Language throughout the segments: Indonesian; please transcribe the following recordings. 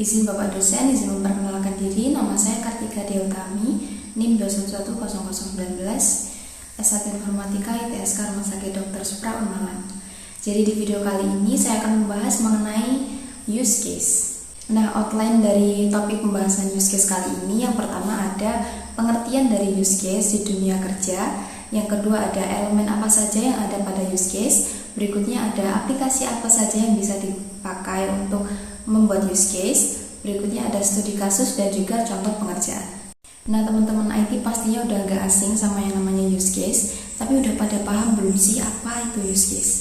Izin Bapak dosen, izin memperkenalkan diri. Nama saya Kartika Deutami, NIM 2110019, S1 Informatika ITSK Rumah Sakit Dr. Supra Unmalan. Jadi di video kali ini saya akan membahas mengenai use case. Nah, outline dari topik pembahasan use case kali ini, yang pertama ada pengertian dari use case di dunia kerja. Yang kedua ada elemen apa saja yang ada pada use case. Berikutnya ada aplikasi apa saja yang bisa dipakai untuk membuat use case. Berikutnya ada studi kasus dan juga contoh pengerjaan. Nah, teman-teman IT pastinya udah agak asing sama yang namanya use case, tapi udah pada paham belum sih apa itu use case?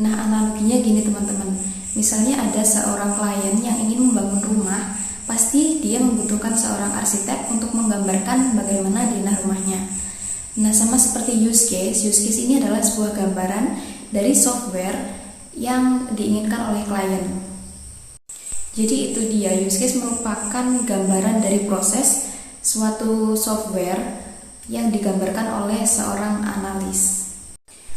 Nah, analoginya gini teman-teman. Misalnya ada seorang klien yang ingin membangun rumah, pasti dia membutuhkan seorang arsitek untuk menggambarkan bagaimana dinding rumahnya. Nah, sama seperti use case ini adalah sebuah gambaran dari software yang diinginkan oleh klien. Jadi itu dia, use case merupakan gambaran dari proses suatu software yang digambarkan oleh seorang analis.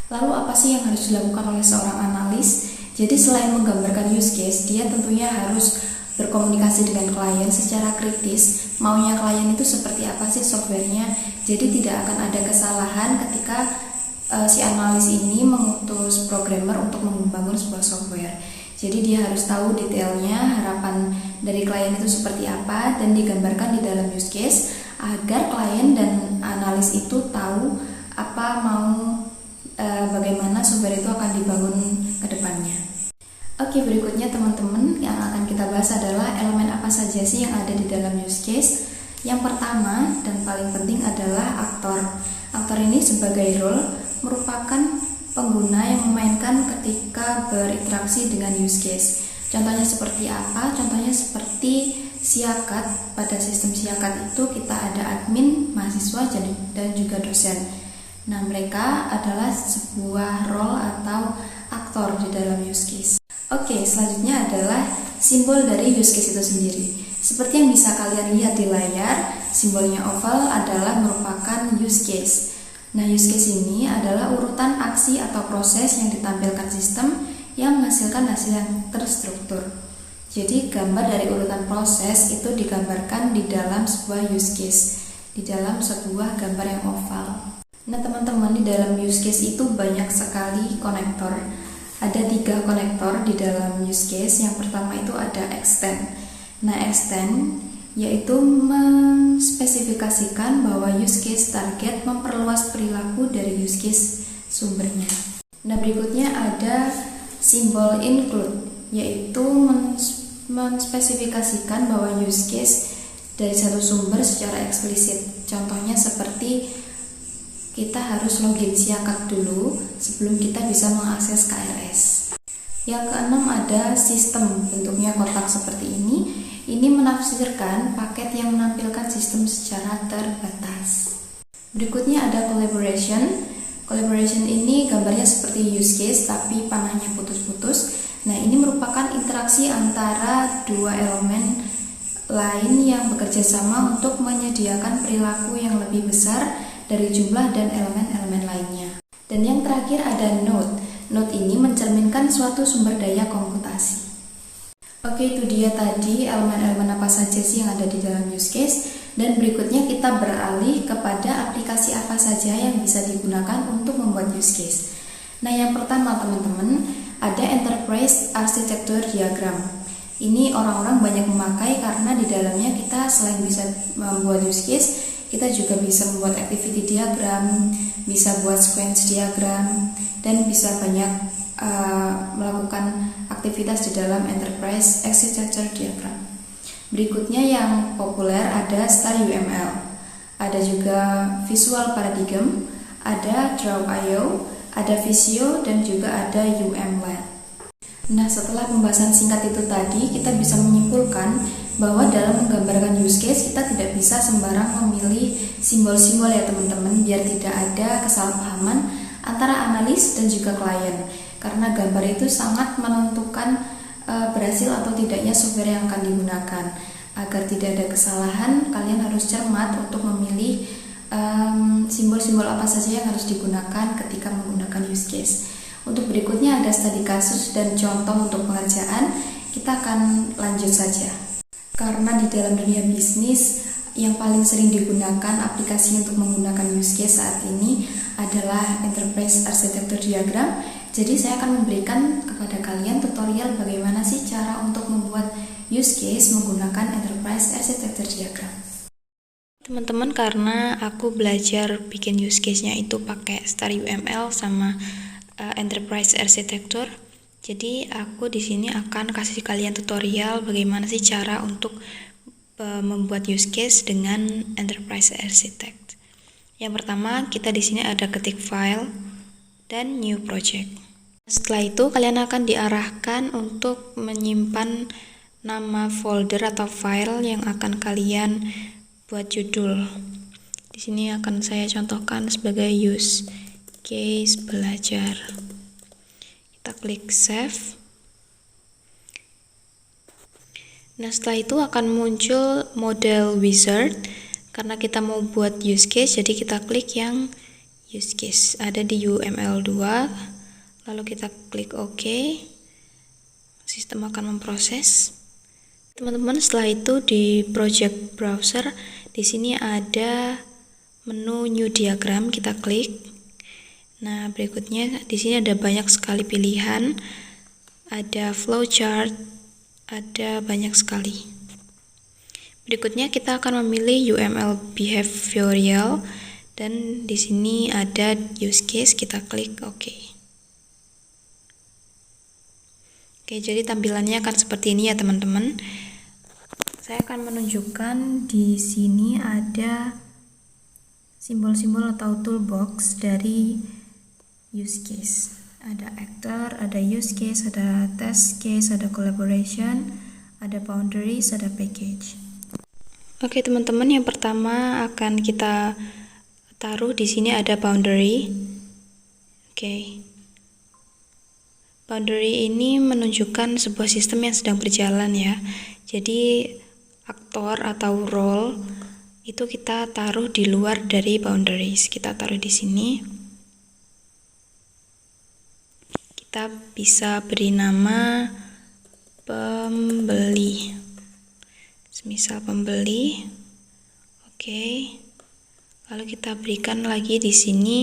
Lalu apa sih yang harus dilakukan oleh seorang analis? Jadi selain menggambarkan use case, dia tentunya harus berkomunikasi dengan klien secara kritis. Maunya klien itu seperti apa sih softwarenya? Jadi tidak akan ada kesalahan ketika si analis ini mengutus programmer untuk membangun sebuah software. Jadi dia harus tahu detailnya, harapan dari klien itu seperti apa, dan digambarkan di dalam use case agar klien dan analis itu tahu apa bagaimana software itu akan dibangun ke depannya. Oke, berikutnya teman-teman yang akan kita bahas adalah elemen apa saja sih yang ada di dalam use case. Yang pertama dan paling penting adalah aktor. Aktor ini sebagai role merupakan pengguna yang memainkan ketika berinteraksi dengan use case. Contohnya seperti apa? Contohnya seperti siakat. Pada sistem siakat itu kita ada admin, mahasiswa, dan juga dosen. Nah, mereka adalah sebuah role atau aktor di dalam use case. Oke, selanjutnya adalah simbol dari use case itu sendiri. Seperti yang bisa kalian lihat di layar, simbolnya oval adalah merupakan use case. Nah, use case ini adalah urutan aksi atau proses yang ditampilkan sistem yang menghasilkan hasil yang terstruktur. Jadi, gambar dari urutan proses itu digambarkan di dalam sebuah use case, di dalam sebuah gambar yang oval. Nah, teman-teman, di dalam use case itu banyak sekali konektor. Ada 3 konektor di dalam use case. Yang pertama itu ada extend. Nah, extend yaitu menspesifikasikan bahwa use case target memperluas perilaku dari use case sumbernya. Nah, berikutnya ada simbol include, yaitu menspesifikasikan bahwa use case dari satu sumber secara eksplisit. Contohnya seperti kita harus login siakat dulu sebelum kita bisa mengakses KRS. Yang keenam ada sistem, bentuknya kotak seperti ini. Ini menafsirkan paket yang menampilkan sistem secara terbatas. Berikutnya ada collaboration. Collaboration ini gambarnya seperti use case tapi panahnya putus-putus. Nah, ini merupakan interaksi antara 2 elemen lain yang bekerja sama untuk menyediakan perilaku yang lebih besar dari jumlah dan elemen-elemen lainnya. Dan yang terakhir ada node. Node ini mencerminkan suatu sumber daya komputasi. Oke, itu dia tadi elemen-elemen apa saja sih yang ada di dalam use case. Dan berikutnya kita beralih kepada aplikasi apa saja yang bisa digunakan untuk membuat use case. Nah, yang pertama teman-teman, ada enterprise architecture diagram. Ini orang-orang banyak memakai karena di dalamnya kita selain bisa membuat use case, kita juga bisa membuat activity diagram, bisa buat sequence diagram, dan bisa banyak melakukan aktivitas di dalam enterprise architecture diagram. Berikutnya yang populer ada StarUML, ada juga Visual Paradigm, ada Draw.io, ada Visio, dan juga ada UMLab. Nah, setelah pembahasan singkat itu tadi, kita bisa menyimpulkan bahwa dalam menggambarkan use case kita tidak bisa sembarang memilih simbol-simbol ya teman-teman, biar tidak ada kesalahpahaman antara analis dan juga klien. Karena gambar itu sangat menentukan berhasil atau tidaknya software yang akan digunakan. Agar tidak ada kesalahan, kalian harus cermat untuk memilih simbol-simbol apa saja yang harus digunakan ketika menggunakan use case. Untuk berikutnya ada studi kasus dan contoh untuk pengerjaan. Kita akan lanjut saja. Karena di dalam dunia bisnis yang paling sering digunakan aplikasi untuk menggunakan use case saat ini adalah Enterprise Architecture Diagram. Jadi saya akan memberikan kepada kalian tutorial bagaimana sih cara untuk membuat use case menggunakan Enterprise Architecture Diagram. Teman-teman, karena aku belajar bikin use case-nya itu pakai Star UML sama Enterprise Architecture, jadi aku di sini akan kasih kalian tutorial bagaimana sih cara untuk membuat use case dengan Enterprise Architect. Yang pertama, kita di sini ada ketik file dan new project. Setelah itu kalian akan diarahkan untuk menyimpan nama folder atau file yang akan kalian buat judul. Di sini akan saya contohkan sebagai use case belajar. Kita klik save. Nah, setelah itu akan muncul model wizard. Karena kita mau buat use case, jadi kita klik yang use case. Ada di UML 2. Lalu kita klik OK. Sistem akan memproses. Teman-teman, setelah itu di project browser, di sini ada menu new diagram, kita klik. Nah, berikutnya di sini ada banyak sekali pilihan. Ada flowchart, ada banyak sekali. Berikutnya kita akan memilih UML behavioral dan di sini ada use case, kita klik OK. Oke, jadi tampilannya akan seperti ini ya teman-teman. Saya akan menunjukkan di sini ada simbol-simbol atau toolbox dari use case. Ada actor, ada use case, ada test case, ada collaboration, ada boundaries, ada package. Oke teman-teman, yang pertama akan kita taruh di sini ada boundary. Oke. Boundary ini menunjukkan sebuah sistem yang sedang berjalan ya. Jadi aktor atau role itu kita taruh di luar dari boundaries. Kita taruh di sini. Kita bisa beri nama pembeli. Semisal pembeli. Oke. Lalu kita berikan lagi di sini.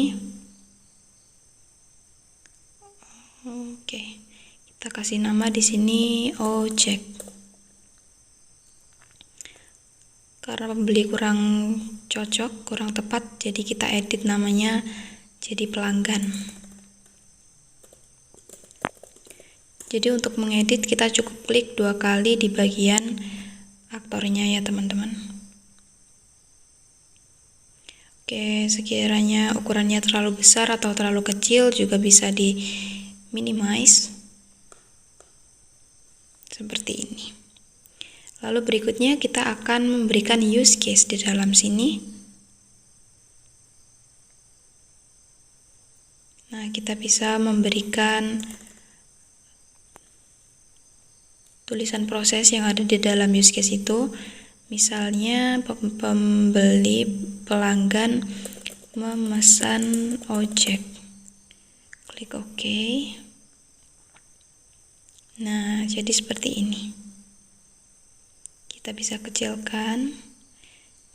Oke, kita kasih nama di sini objek. Karena pembeli kurang cocok, kurang tepat, jadi kita edit namanya jadi pelanggan. Jadi untuk mengedit kita cukup klik 2 kali di bagian aktornya ya teman-teman. Oke, sekiranya ukurannya terlalu besar atau terlalu kecil juga bisa di minimize seperti ini. Lalu berikutnya kita akan memberikan use case di dalam sini. Nah, kita bisa memberikan tulisan proses yang ada di dalam use case itu. Misalnya pembeli pelanggan memesan ojek. Klik OK. Nah, jadi seperti ini. Kita bisa kecilkan.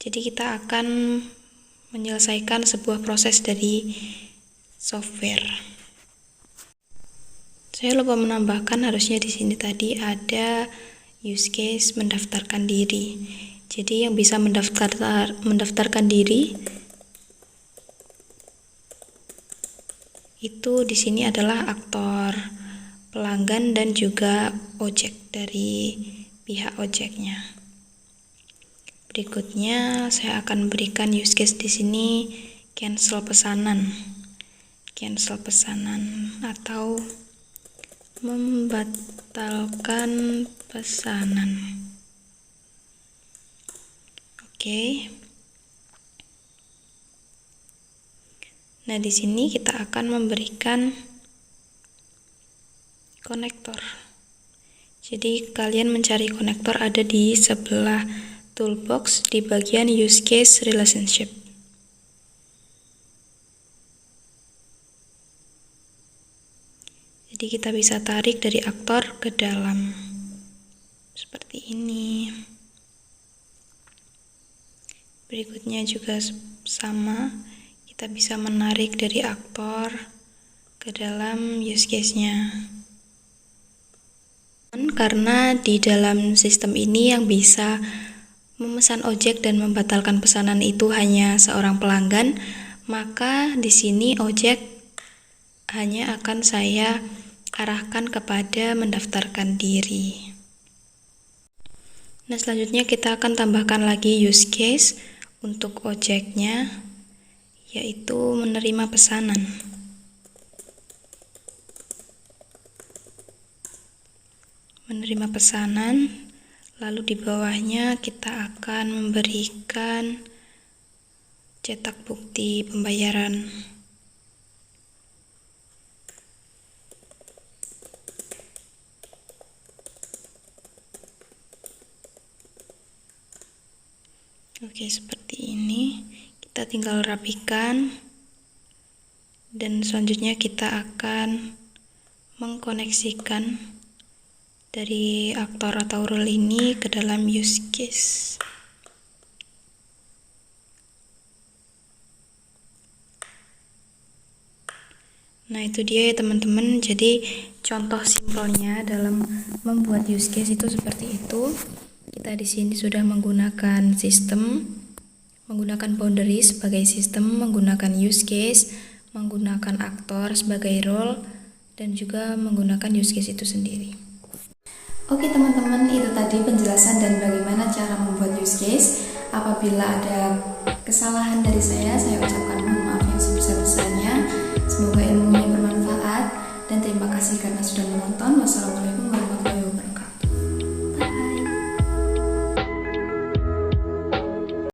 Jadi kita akan menyelesaikan sebuah proses dari software. Saya lupa menambahkan, harusnya di sini tadi ada use case mendaftarkan diri. Jadi yang bisa mendaftarkan diri itu di sini adalah aktor, pelanggan dan juga ojek dari pihak ojeknya. Berikutnya saya akan berikan use case di sini cancel pesanan. Cancel pesanan atau membatalkan pesanan. Oke. Nah, di sini kita akan memberikan konektor. Jadi kalian mencari konektor ada di sebelah toolbox di bagian use case relationship. Jadi kita bisa tarik dari aktor ke dalam seperti ini. Berikutnya juga sama, kita bisa menarik dari aktor ke dalam use case-nya. Karena di dalam sistem ini yang bisa memesan ojek dan membatalkan pesanan itu hanya seorang pelanggan, maka di sini ojek hanya akan saya arahkan kepada mendaftarkan diri. Nah, selanjutnya kita akan tambahkan lagi use case untuk ojeknya, yaitu menerima pesanan. Menerima pesanan, lalu di bawahnya kita akan memberikan cetak bukti pembayaran. Oke, seperti ini. Kita tinggal rapikan, dan selanjutnya kita akan mengkoneksikan dari aktor atau role ini ke dalam use case. Nah, itu dia ya teman-teman. Jadi contoh simpelnya dalam membuat use case itu seperti itu. Kita di sini sudah menggunakan sistem, menggunakan boundary sebagai sistem, menggunakan use case, menggunakan aktor sebagai role, dan juga menggunakan use case itu sendiri. Oke teman-teman, itu tadi penjelasan dan bagaimana cara membuat use case. Apabila ada kesalahan dari saya ucapkan mohon maaf yang sebesar-besarnya. Semoga ilmunya bermanfaat dan terima kasih karena sudah menonton. Wassalamualaikum.